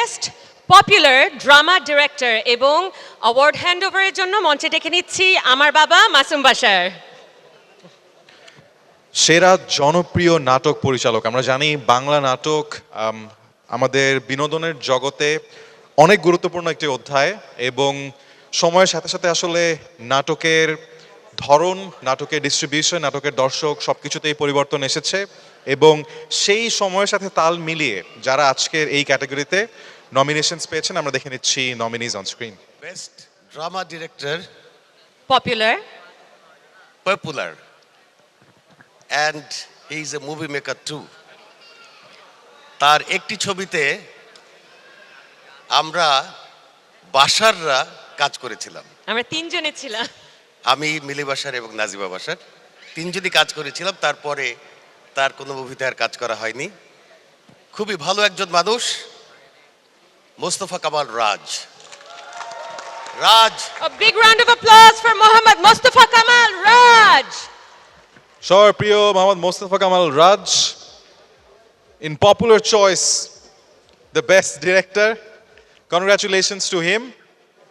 Best popular drama director এবং award হ্যান্ডওভারের জন্য মঞ্চে ডেকে নিচ্ছি আমার বাবা মাসুম বাশার। সেরা জনপ্রিয় নাটক পরিচালক। আমরা জানি বাংলা নাটক আমাদের বিনোদনের জগতে অনেক গুরুত্বপূর্ণ একটি অধ্যায় এবং সময়ের সাথে সাথে আসলে নাটকের ধরন, নাটকের ডিস্ট্রিবিউশন, নাটকের দর্শক সবকিছুতেই পরিবর্তন এসেছে এবং সেই সময়ের সাথে তাল মিলিয়ে যারা আজকের এই ক্যাটাগরিতে নমিনেশনস পেয়েছেন আমরা দেখে নিচ্ছি nominees on screen. Best drama director popular, popular and he is a movie maker too. তার একটি ছবিতে আমরা বাশাররা কাজ করেছিলাম, আমরা তিনজনে ছিলাম। আমি মিলি বাশার এবং নাজিবা বাশার তিনজনই কাজ করেছিলাম। তারপরে তার কোনো মুভিতে আর কাজ করা হয়নি। খুবই ভালো একজন মানুষ, মোস্তফা কামাল রাজ। রাজ, A big round of applause for Mohammad Mustafa Kamal Raj. সবার প্রিয় Mohammad Mostofa Kamal Raj, in popular choice the best director. Congratulations to him.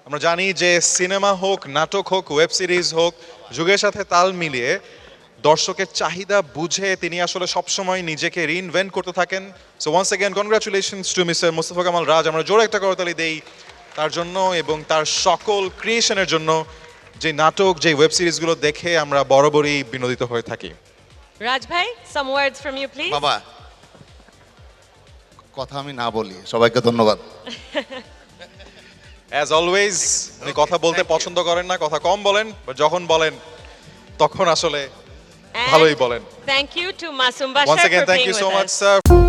আমরা জানি যে সিনেমা হোক, নাটক হোক, ওয়েব সিরিজ হোক, যুগের সাথে তাল মিলিয়ে দর্শকের চাহিদা বুঝে তিনি আসলে সবসময় নিজেকে রিইনভেন্ট করতে থাকেন। So once again congratulations to mister Mostofa Kamal Raj. আমরা জোরে একটা করতালি দেই তার জন্য এবং তার সকল ক্রিয়েশনের জন্য, যে নাটক, যে ওয়েব সিরিজগুলো দেখে আমরা বরাবরই বিনোদিত হয়ে থাকি। Raj bhai, some words from you please. বাবা, কথা আমি না বলি, সবাইকে ধন্যবাদ। অ্যাজ অলওয়েজ উনি কথা বলতে পছন্দ করেন না, কথা কম বলেন, বাট যখন বলেন তখন আসলে And ভালোই বলেন। Thank you to Masum Bashar Once for again, thank being you so with much, us. sir.